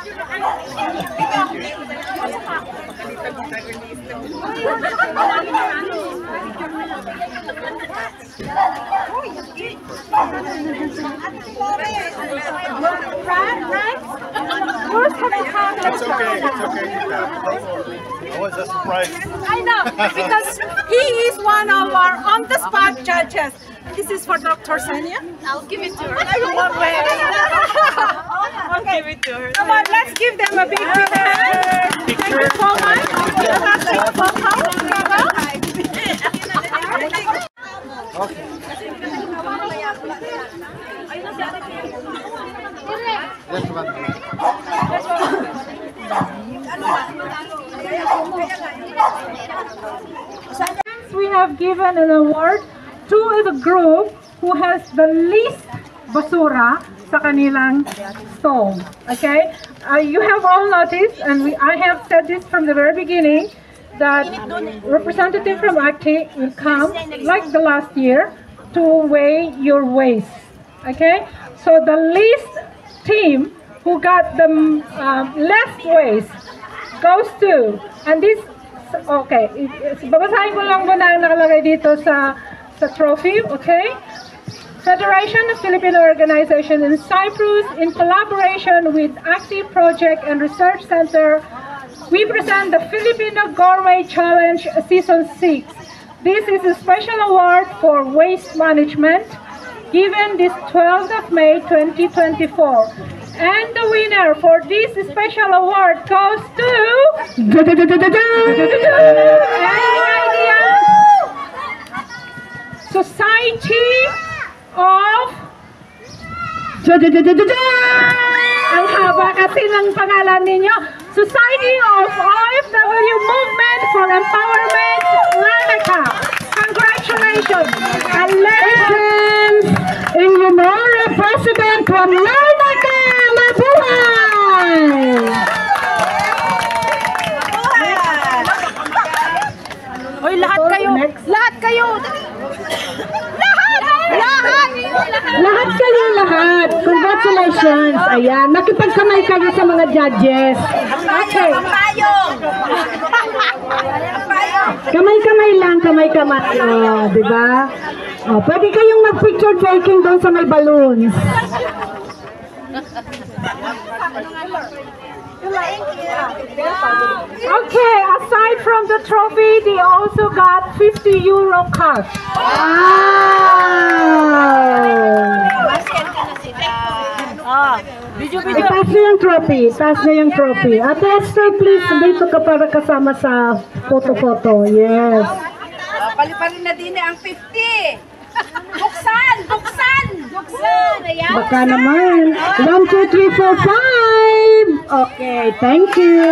It's okay. Oh, it's a surprise. I know, because he is one of our on-the-spot judges. This is for Dr. Senia. I'll give it to her. Okay. I'll give it to her. Come on, let's give them a big hand. Thank you so much. We have given an award to the group who has the least basura sa kanilang stall. Okay? You have all noticed, and I have said this from the very beginning, that representative from ACTI will come, like the last year, to weigh your waste. Okay? So the least team who got the less waste goes to, and this, okay, babasahin ko lang muna ang nakalagay dito sa trophy, okay? Federation of Filipino Organization in Cyprus, in collaboration with ACTI Project and Research Center, we present the Filipino Gourmet Challenge Season 6. This is a special award for waste management, given this 12th of May 2024. And the winner for this special award goes to... Society of... Ang haba kasi ng pangalan ninyo. Society of OFW Movement for Empowerment, Larnaca. Congratulations! And legends in Honor President from Larnaca, Mabuhay! Hoy, lahat kayo! Lahat kayo! Lahat kayo, lahat! Congratulations! Ayan, makipagkamay kayo sa mga judges. Okay. Kamay-kamay lang, kamay-kamay. Oh, diba? Oh, pwede kayong mag-picture taking doon sa may balloons. Okay, aside from the trophy, they also got 50 euro cash. Itaas na yung trophy. Itaas na yung trophy. Ate Esther, please, dito ka para kasama sa photo-photo. Yes. Paliparin na din ang 50. Buksan! Buksan! Buksan! Ayan. Baka naman. 1, 2, 3, 4, 5. Okay, thank you.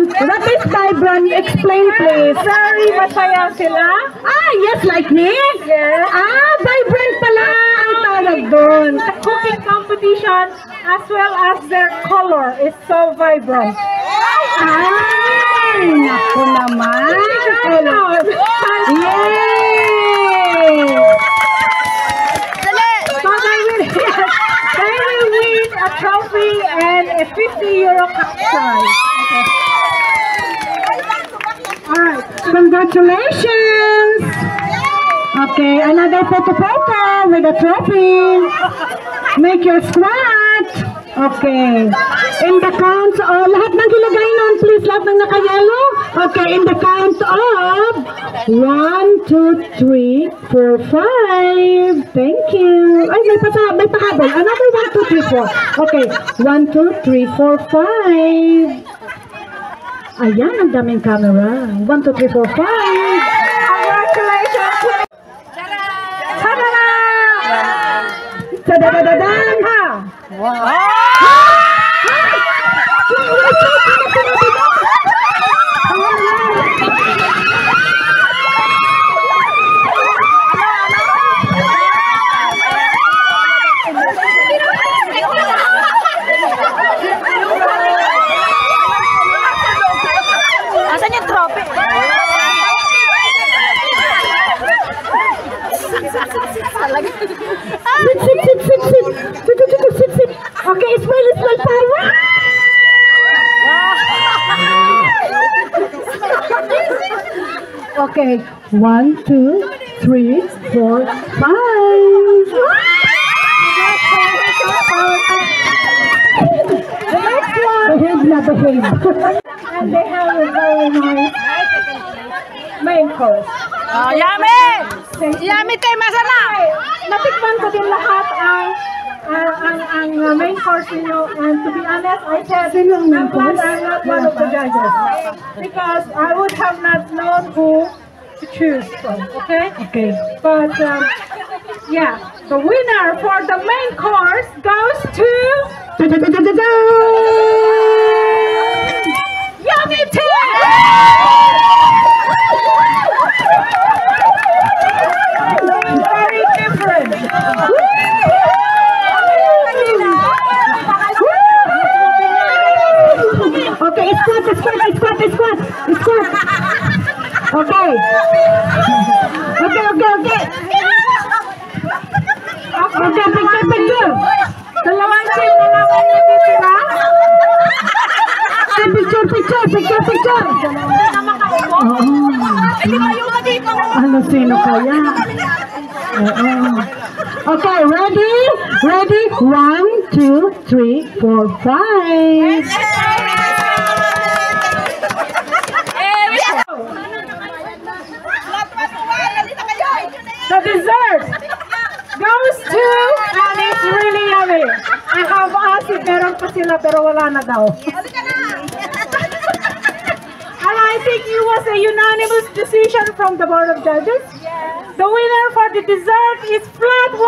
What is vibrant? Explain, please. Very masaya sila. Ah, yes, like me? Yes. Ah, vibrant pala ang tawag doon. The cooking competition as well as their color is so vibrant. Ay, naku naman. Yay! So they will win a trophy and a 50 euro cash prize. Okay. Alright, congratulations! Okay, another photo with a trophy. Make your squat. Okay. In the count of, lahat ng ilagay nun, please, lahat ng naka-yellow. Okay, in the count of 1, 2, 3, 4, 5. Thank you. Ay, may pahabol. Another 1, 2, 3, 4. Okay, 1, 2, 3, 4, 5. Ayan, ang daming camera. 1, 2, 3, 4, 5. Congratulations! Ta-da! Ta-da-da-da-dan! Wow! Asan yung trophy? Sit. Okay, smile, power! Okay, 1, 2, 3, 4, 5. The next one. Behave. And they have a very nice main course. Oh, yummy! Yummy tayo, masarap! Okay, natikman ko din lahat ang main course niyo, and to be honest, I said, I'm glad I'm not one of the judges because I would have not known who to choose from, okay? Okay. But, yeah, the winner for the main course goes to... Yummy Tea! Very different. Okay, squat. Okay. Okay, picture. Dalawang team na naman natitira. Picture. Ano, sino kaya? Okay, ready? 1, 2, 3, 4, 5. The dessert goes to, and it's really yummy. I have asked if meron pa sila pero wala na daw. And I think it was a unanimous decision from the Board of Judges. The winner for the dessert is Flat 101.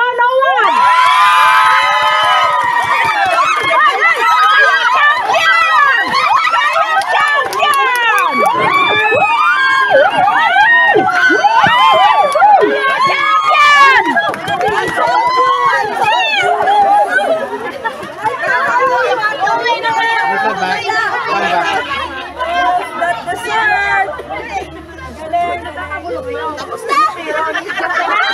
Dessert! Galing!